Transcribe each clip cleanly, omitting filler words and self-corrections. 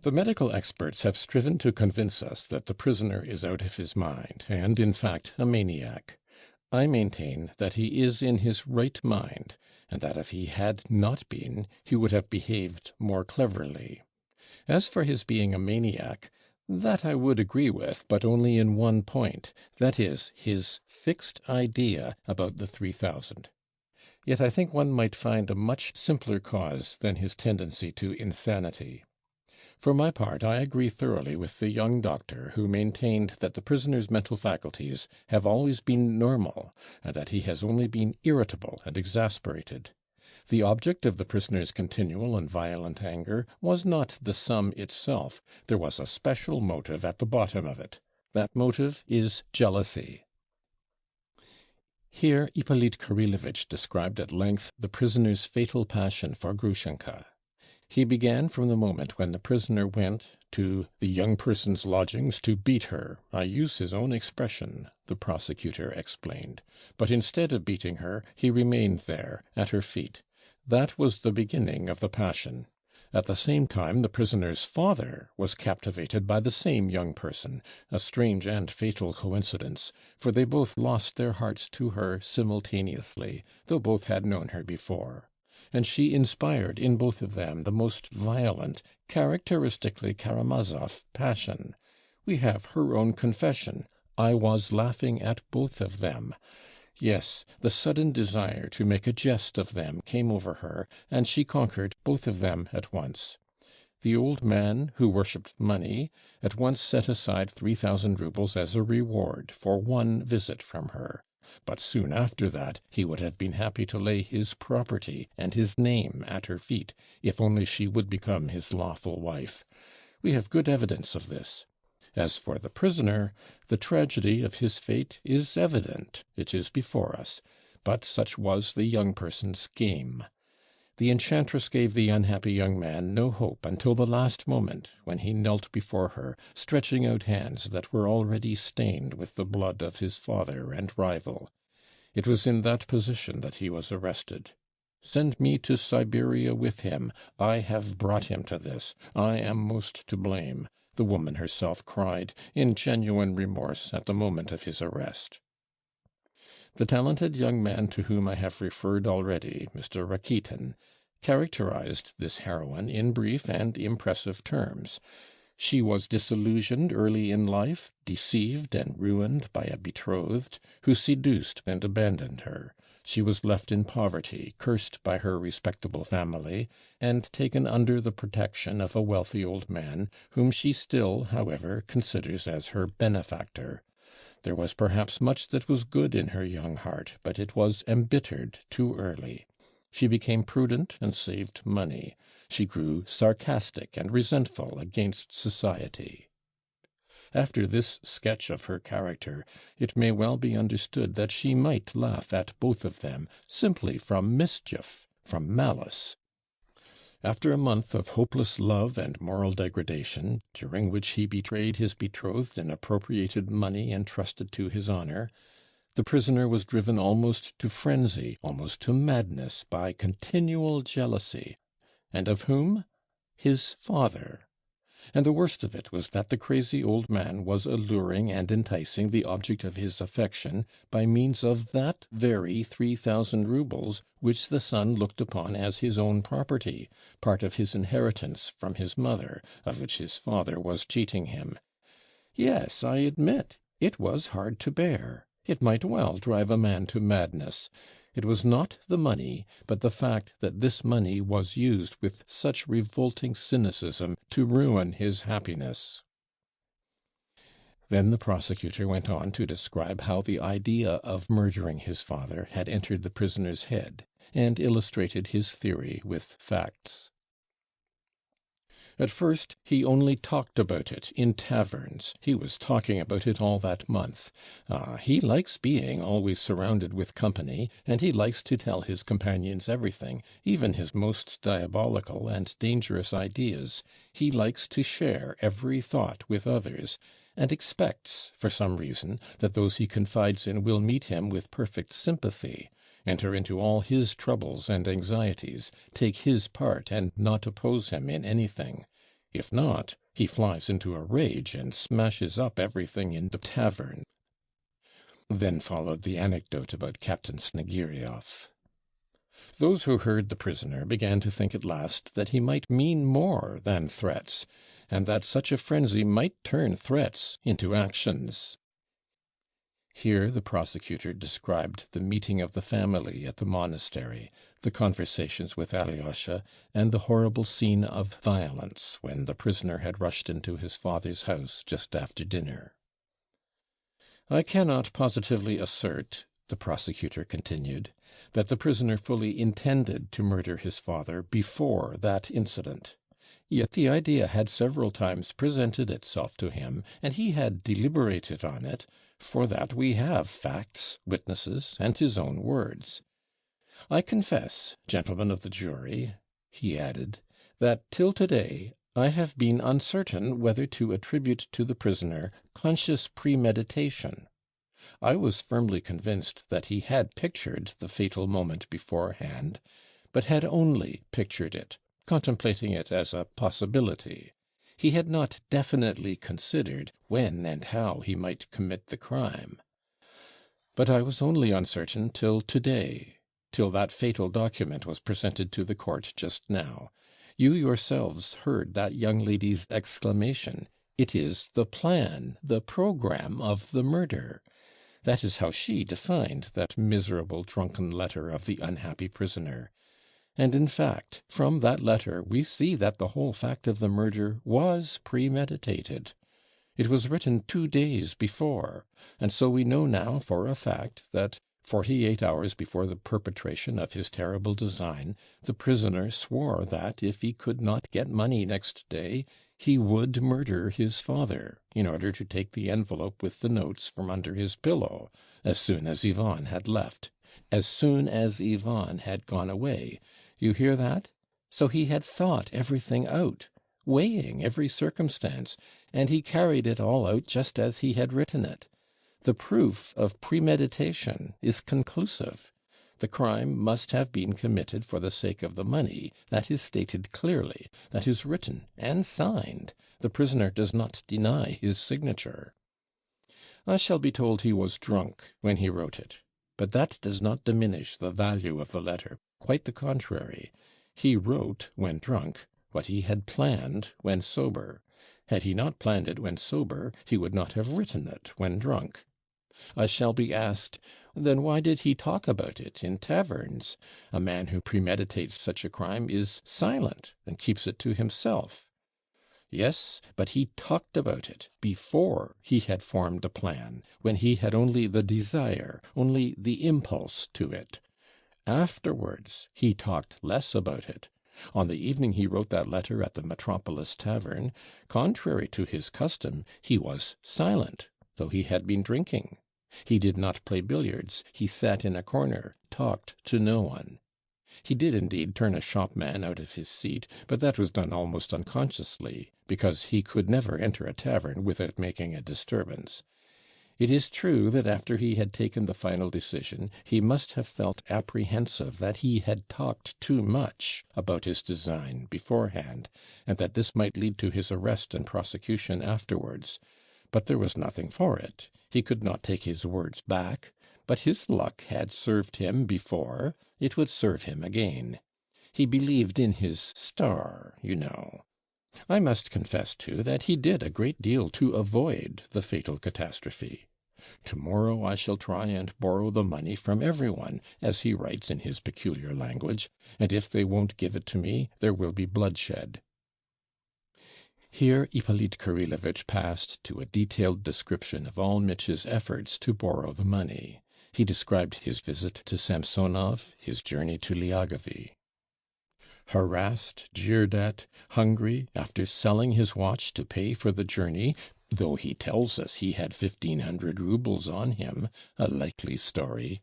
The medical experts have striven to convince us that the prisoner is out of his mind, and, in fact, a maniac. I maintain that he is in his right mind, and that if he had not been, he would have behaved more cleverly. As for his being a maniac, that I would agree with, but only in one point, that is, his fixed idea about the 3,000. Yet I think one might find a much simpler cause than his tendency to insanity. For my part, I agree thoroughly with the young doctor who maintained that the prisoner's mental faculties have always been normal, and that he has only been irritable and exasperated. The object of the prisoner's continual and violent anger was not the sum itself. There was a special motive at the bottom of it. That motive is jealousy. Here Ippolit Kirillovitch described at length the prisoner's fatal passion for Grushenka. He began from the moment when the prisoner went to the young person's lodgings to beat her. I use his own expression, the prosecutor explained. But instead of beating her, he remained there, at her feet. That was the beginning of the passion. At the same time, the prisoner's father was captivated by the same young person, a strange and fatal coincidence, for they both lost their hearts to her simultaneously, though both had known her before. And she inspired in both of them the most violent, characteristically Karamazov passion. We have her own confession. I was laughing at both of them. Yes, the sudden desire to make a jest of them came over her, and she conquered both of them at once. The old man, who worshipped money, at once set aside 3,000 roubles as a reward for one visit from her. But soon after that he would have been happy to lay his property and his name at her feet, if only she would become his lawful wife. We have good evidence of this. As for the prisoner, the tragedy of his fate is evident, it is before us, but such was the young person's game. The enchantress gave the unhappy young man no hope until the last moment, when he knelt before her, stretching out hands that were already stained with the blood of his father and rival. It was in that position that he was arrested. "Send me to Siberia with him. I have brought him to this. I am most to blame," the woman herself cried, in genuine remorse at the moment of his arrest. The talented young man to whom I have referred already, Mr. Rakitin, characterized this heroine in brief and impressive terms. She was disillusioned early in life, deceived and ruined by a betrothed, who seduced and abandoned her. She was left in poverty, cursed by her respectable family, and taken under the protection of a wealthy old man, whom she still, however, considers as her benefactor. There was perhaps much that was good in her young heart, but it was embittered too early. She became prudent and saved money. She grew sarcastic and resentful against society. After this sketch of her character, it may well be understood that she might laugh at both of them, simply from mischief, from malice. After a month of hopeless love and moral degradation, during which he betrayed his betrothed and appropriated money entrusted to his honor, the prisoner was driven almost to frenzy, almost to madness, by continual jealousy. And of whom? His father. And the worst of it was that the crazy old man was alluring and enticing the object of his affection by means of that very 3,000 roubles which the son looked upon as his own property, part of his inheritance from his mother, of which his father was cheating him. Yes, I admit, it was hard to bear. It might well drive a man to madness. It was not the money, but the fact that this money was used with such revolting cynicism to ruin his happiness. Then the prosecutor went on to describe how the idea of murdering his father had entered the prisoner's head, and illustrated his theory with facts. At first he only talked about it in taverns. He was talking about it all that month. He likes being always surrounded with company, and he likes to tell his companions everything, even his most diabolical and dangerous ideas. He likes to share every thought with others, and expects, for some reason, that those he confides in will meet him with perfect sympathy, enter into all his troubles and anxieties, take his part, and not oppose him in anything. If not, he flies into a rage and smashes up everything in the tavern." Then followed the anecdote about Captain Snegirioff. Those who heard the prisoner began to think at last that he might mean more than threats, and that such a frenzy might turn threats into actions. Here the prosecutor described the meeting of the family at the monastery, the conversations with Alyosha, and the horrible scene of violence when the prisoner had rushed into his father's house just after dinner. "I cannot positively assert," the prosecutor continued, "that the prisoner fully intended to murder his father before that incident. Yet the idea had several times presented itself to him, and he had deliberated on it. For that we have facts, witnesses, and his own words. I confess, gentlemen of the jury," he added, "that till to-day I have been uncertain whether to attribute to the prisoner conscious premeditation. I was firmly convinced that he had pictured the fatal moment beforehand, but had only pictured it, contemplating it as a possibility. He had not definitely considered when and how he might commit the crime. But I was only uncertain till to-day, till that fatal document was presented to the court just now. You yourselves heard that young lady's exclamation, 'It is the plan, the programme of the murder.' That is how she defined that miserable drunken letter of the unhappy prisoner. And in fact, from that letter we see that the whole fact of the murder was premeditated. It was written 2 days before, and so we know now for a fact that 48 hours before the perpetration of his terrible design, the prisoner swore that, if he could not get money next day, he would murder his father, in order to take the envelope with the notes from under his pillow, as soon as Yvonne had left, as soon as Yvonne had gone away. You hear that? So he had thought everything out, weighing every circumstance, and he carried it all out just as he had written it. The proof of premeditation is conclusive. The crime must have been committed for the sake of the money. That is stated clearly. That is written and signed. The prisoner does not deny his signature. I shall be told he was drunk when he wrote it, but that does not diminish the value of the letter. Quite the contrary. He wrote, when drunk, what he had planned when sober. Had he not planned it when sober, he would not have written it when drunk. I shall be asked, then why did he talk about it in taverns? A man who premeditates such a crime is silent and keeps it to himself. Yes, but he talked about it before he had formed a plan, when he had only the desire, only the impulse to it. Afterwards he talked less about it. On the evening he wrote that letter at the Metropolis Tavern, contrary to his custom, he was silent, though he had been drinking. He did not play billiards, he sat in a corner, talked to no one. He did indeed turn a shopman out of his seat, but that was done almost unconsciously, because he could never enter a tavern without making a disturbance. It is true that after he had taken the final decision, he must have felt apprehensive that he had talked too much about his design beforehand, and that this might lead to his arrest and prosecution afterwards. But there was nothing for it. He could not take his words back, but his luck had served him before, it would serve him again. He believed in his star, you know. I must confess, too, that he did a great deal to avoid the fatal catastrophe. "Tomorrow I shall try and borrow the money from everyone," as he writes in his peculiar language, "and if they won't give it to me, there will be bloodshed." Here Ippolit Kirillovitch passed to a detailed description of all Mitch's efforts to borrow the money. He described his visit to Samsonov, his journey to Liagovie. Harassed, jeered at, hungry, after selling his watch to pay for the journey, though he tells us he had 1,500 roubles on him, a likely story.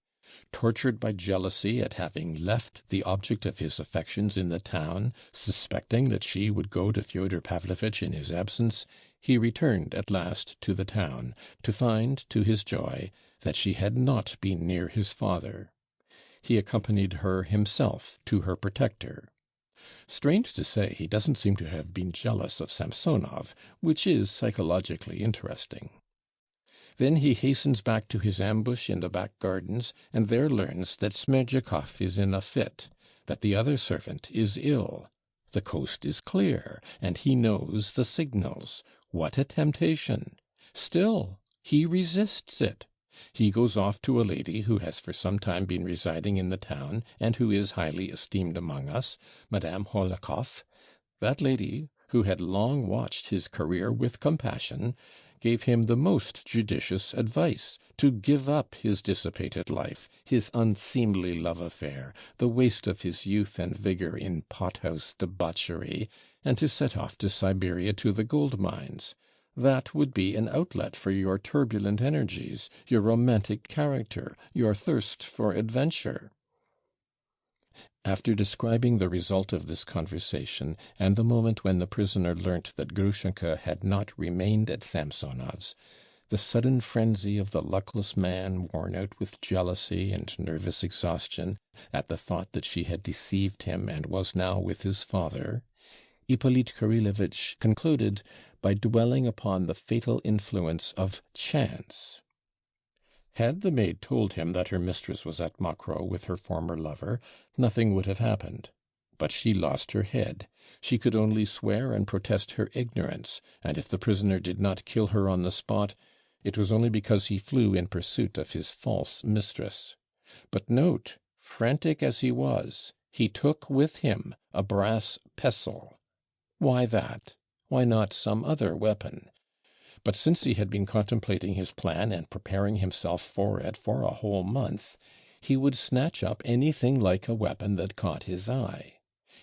Tortured by jealousy at having left the object of his affections in the town, suspecting that she would go to Fyodor Pavlovitch in his absence, he returned at last to the town, to find, to his joy, that she had not been near his father. He accompanied her himself to her protector. Strange to say, he doesn't seem to have been jealous of Samsonov, which is psychologically interesting. Then he hastens back to his ambush in the back gardens, and there learns that Smerdyakov is in a fit, that the other servant is ill. The coast is clear, and he knows the signals. What a temptation! Still, he resists it. He goes off to a lady who has for some time been residing in the town, and who is highly esteemed among us, Madame Hohlakoff. That lady, who had long watched his career with compassion, gave him the most judicious advice to give up his dissipated life, his unseemly love affair, the waste of his youth and vigor in pothouse debauchery, and to set off to Siberia to the gold mines. That would be an outlet for your turbulent energies, your romantic character, your thirst for adventure. After describing the result of this conversation, and the moment when the prisoner learnt that Grushenka had not remained at Samsonov's, the sudden frenzy of the luckless man, worn out with jealousy and nervous exhaustion, at the thought that she had deceived him and was now with his father, Ippolit Kirillovitch concluded by dwelling upon the fatal influence of chance. Had the maid told him that her mistress was at Mokroe with her former lover, nothing would have happened. But she lost her head. She could only swear and protest her ignorance, and if the prisoner did not kill her on the spot, it was only because he flew in pursuit of his false mistress. But note, frantic as he was, he took with him a brass pestle. Why that? Why not some other weapon? But since he had been contemplating his plan and preparing himself for it for a whole month, he would snatch up anything like a weapon that caught his eye.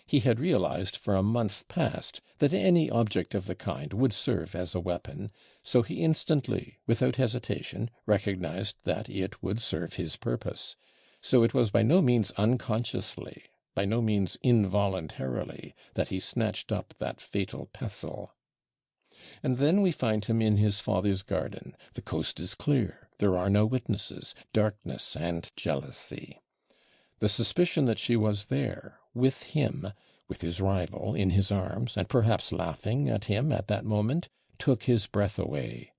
He had realized for a month past that any object of the kind would serve as a weapon, so he instantly, without hesitation, recognized that it would serve his purpose. So it was by no means unconsciously, by no means involuntarily, that he snatched up that fatal pestle. And then we find him in his father's garden. The coast is clear. There are no witnesses, darkness and jealousy. The suspicion that she was there, with him, with his rival, in his arms, and perhaps laughing at him at that moment, took his breath away.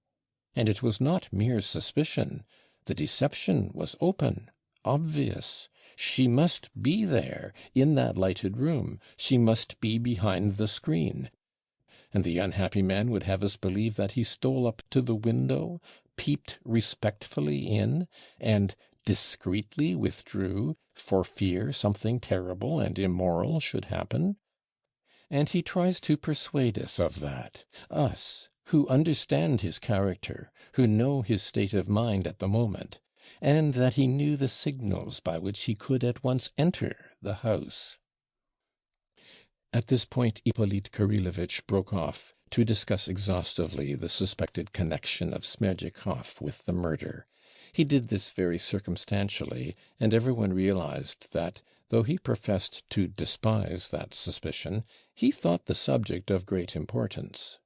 And it was not mere suspicion. The deception was open, obvious. She must be there, in that lighted room. She must be behind the screen. And the unhappy man would have us believe that he stole up to the window, peeped respectfully in, and discreetly withdrew, for fear something terrible and immoral should happen? And he tries to persuade us of that, us, who understand his character, who know his state of mind at the moment, and that he knew the signals by which he could at once enter the house. At this point Ippolit Kirillovitch broke off to discuss exhaustively the suspected connection of Smerdyakov with the murder. He did this very circumstantially, and everyone realized that, though he professed to despise that suspicion, he thought the subject of great importance.